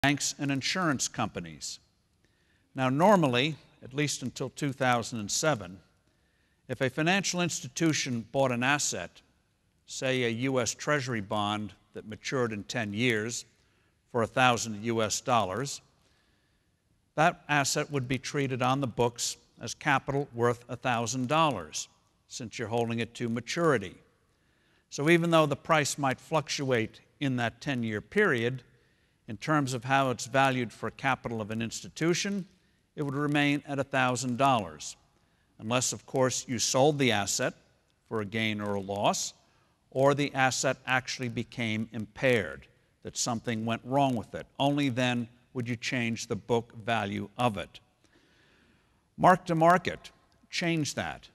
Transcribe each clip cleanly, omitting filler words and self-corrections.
banks and insurance companies. Now, normally, at least until 2007, if a financial institution bought an asset, say a U.S. Treasury bond that matured in 10 years for $1,000 US, that asset would be treated on the books as capital worth $1,000, since you're holding it to maturity. So even though the price might fluctuate in that 10-year period, in terms of how it's valued for capital of an institution, it would remain at $1,000, unless, of course, you sold the asset for a gain or a loss, or the asset actually became impaired, that something went wrong with it. Only then would you change the book value of it. Mark-to-market changed that.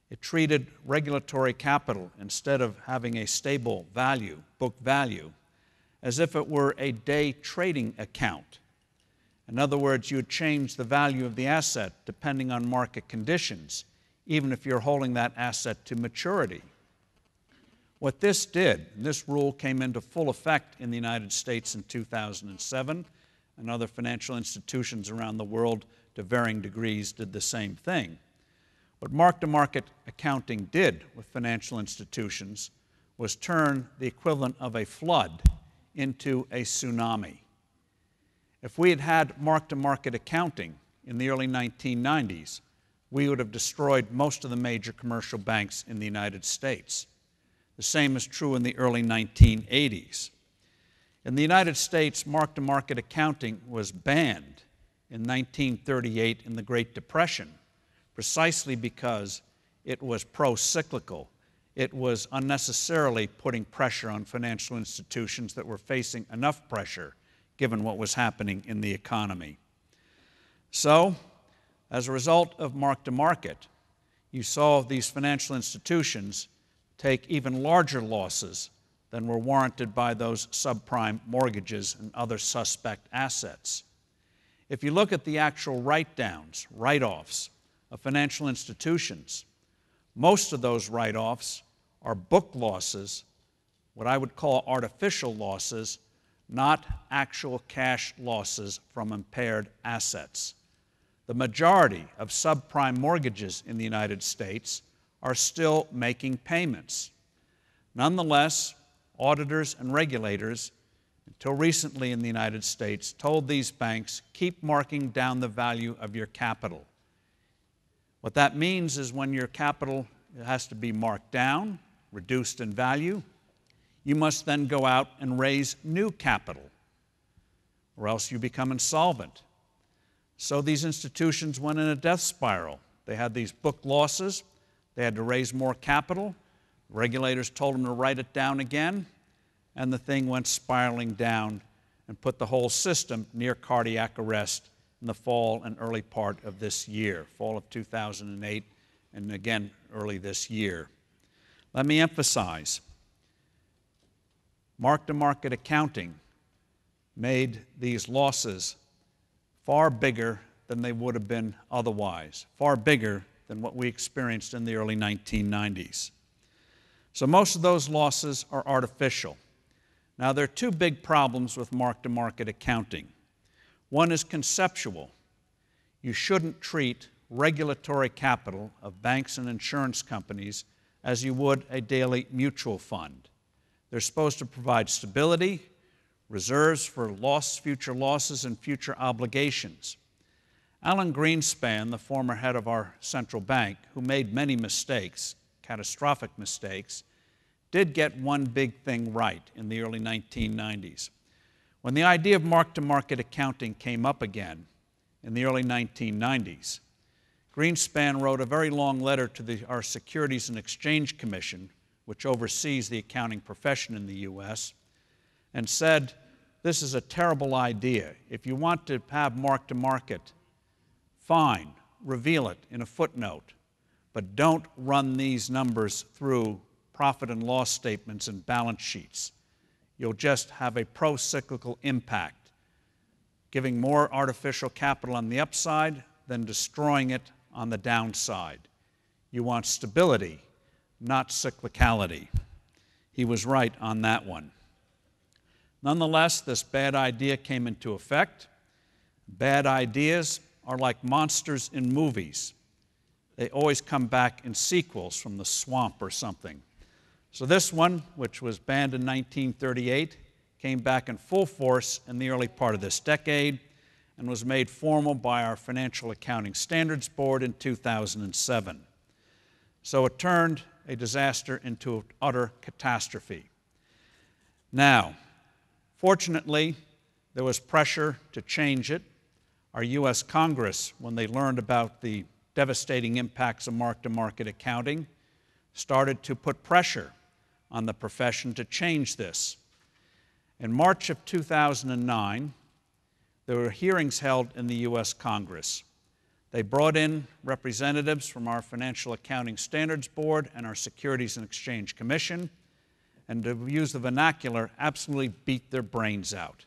It treated regulatory capital, instead of having a stable value, book value, as if it were a day trading account. In other words, you would change the value of the asset depending on market conditions, even if you're holding that asset to maturity. What this did, and this rule came into full effect in the United States in 2007, and other financial institutions around the world to varying degrees did the same thing. What mark-to-market accounting did with financial institutions was turn the equivalent of a flood into a tsunami. If we had had mark-to-market accounting in the early 1990s, we would have destroyed most of the major commercial banks in the United States. The same is true in the early 1980s. In the United States, mark-to-market accounting was banned in 1938 in the Great Depression, precisely because it was pro-cyclical. It was unnecessarily putting pressure on financial institutions that were facing enough pressure given what was happening in the economy. So, as a result of mark-to-market, you saw these financial institutions take even larger losses than were warranted by those subprime mortgages and other suspect assets. If you look at the actual write-downs, write-offs of financial institutions, most of those write-offs are book losses, what I would call artificial losses, not actual cash losses from impaired assets. The majority of subprime mortgages in the United States are still making payments. Nonetheless, auditors and regulators, until recently in the United States, told these banks, keep marking down the value of your capital. What that means is when your capital has to be marked down, reduced in value, you must then go out and raise new capital, or else you become insolvent. So these institutions went in a death spiral. They had these book losses. They had to raise more capital. Regulators told them to write it down again, and the thing went spiraling down and put the whole system near cardiac arrest in the fall and early part of this year, fall of 2008, and again early this year. Let me emphasize, mark-to-market accounting made these losses far bigger than they would have been otherwise, far bigger than what we experienced in the early 1990s. So most of those losses are artificial. Now, there are two big problems with mark-to-market accounting. One is conceptual. You shouldn't treat regulatory capital of banks and insurance companies as you would a daily mutual fund. They're supposed to provide stability, reserves for future losses, and future obligations. Alan Greenspan, the former head of our central bank, who made many mistakes, catastrophic mistakes, did get one big thing right in the early 1990s. When the idea of mark-to-market accounting came up again in the early 1990s, Greenspan wrote a very long letter to our Securities and Exchange Commission, which oversees the accounting profession in the U.S., and said, this is a terrible idea. If you want to have mark-to-market, fine, reveal it in a footnote, but don't run these numbers through profit and loss statements and balance sheets. You'll just have a pro-cyclical impact, giving more artificial capital on the upside than destroying it on the downside. You want stability, not cyclicality. He was right on that one. Nonetheless, this bad idea came into effect. Bad ideas are like monsters in movies. They always come back in sequels from the swamp or something. So this one, which was banned in 1938, came back in full force in the early part of this decade and was made formal by our Financial Accounting Standards Board in 2007. So it turned a disaster into an utter catastrophe. Now, fortunately, there was pressure to change it. Our U.S. Congress, when they learned about the devastating impacts of mark-to-market accounting, started to put pressure on the profession to change this. In March of 2009, there were hearings held in the U.S. Congress. They brought in representatives from our Financial Accounting Standards Board and our Securities and Exchange Commission, and to use the vernacular, absolutely beat their brains out.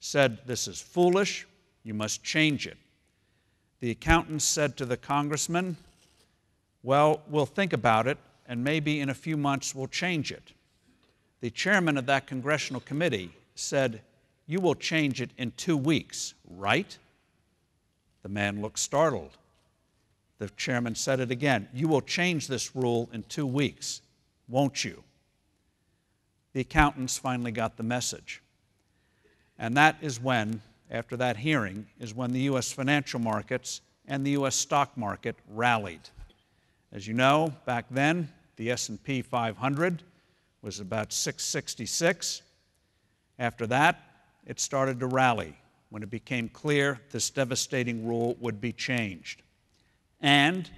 Said, this is foolish, you must change it. The accountants said to the congressman, well, we'll think about it, and maybe in a few months we'll change it. The chairman of that congressional committee said, you will change it in 2 weeks, right? The man looked startled. The chairman said it again, you will change this rule in 2 weeks, won't you? The accountants finally got the message. And that is when, after that hearing, is when the U.S. financial markets and the U.S. stock market rallied. As you know, back then, the S&P 500 was about 666. After that, it started to rally when it became clear this devastating rule would be changed. And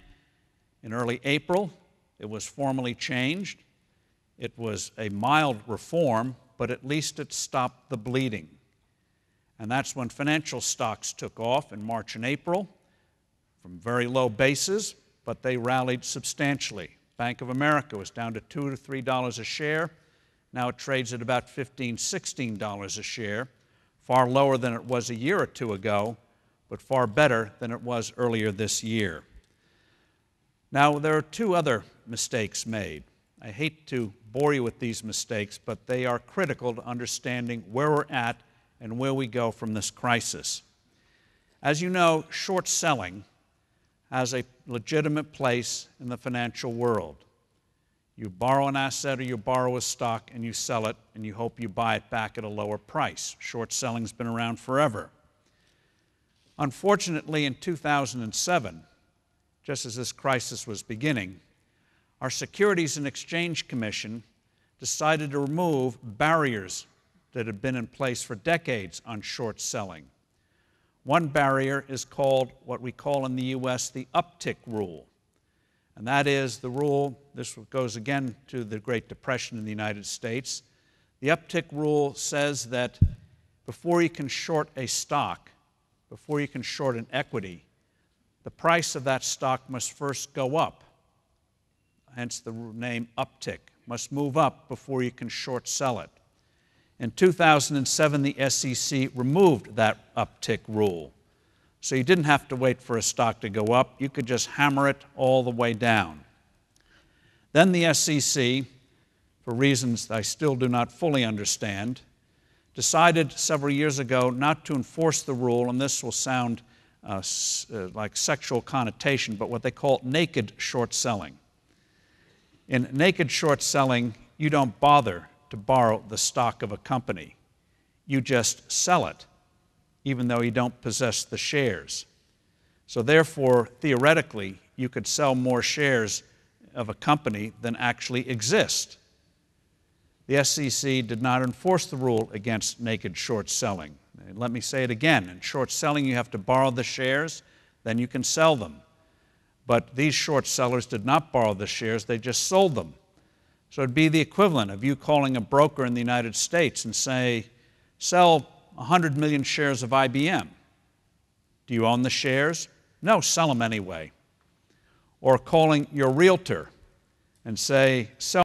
in early April, it was formally changed. It was a mild reform, but at least it stopped the bleeding. And that's when financial stocks took off in March and April from very low bases, but they rallied substantially. Bank of America was down to $2 to $3 a share. Now it trades at about $15, $16 a share, far lower than it was a year or two ago, but far better than it was earlier this year. Now, there are two other mistakes made. I hate to bore you with these mistakes, but they are critical to understanding where we're at and where we go from this crisis. As you know, short selling has a legitimate place in the financial world. You borrow an asset or you borrow a stock and you sell it and you hope you buy it back at a lower price. Short selling's been around forever. Unfortunately, in 2007, just as this crisis was beginning, our Securities and Exchange Commission decided to remove barriers that had been in place for decades on short selling. One barrier is called what we call in the U.S. the uptick rule. And that is the rule, this goes again to the Great Depression in the United States. The uptick rule says that before you can short a stock, before you can short an equity, the price of that stock must first go up. Hence the name uptick. Must move up before you can short sell it. In 2007, the SEC removed that uptick rule. So you didn't have to wait for a stock to go up. You could just hammer it all the way down. Then the SEC, for reasons I still do not fully understand, decided several years ago not to enforce the rule, and this will sound like sexual connotation, but what they call naked short selling. In naked short selling, you don't bother to borrow the stock of a company. You just sell it, even though you don't possess the shares. So therefore, theoretically, you could sell more shares of a company than actually exist. The SEC did not enforce the rule against naked short selling. Let me say it again. In short selling, you have to borrow the shares, then you can sell them. But these short sellers did not borrow the shares, they just sold them. So it'd be the equivalent of you calling a broker in the United States and say, sell 100 million shares of IBM. Do you own the shares? No, sell them anyway. Or calling your realtor and say, sell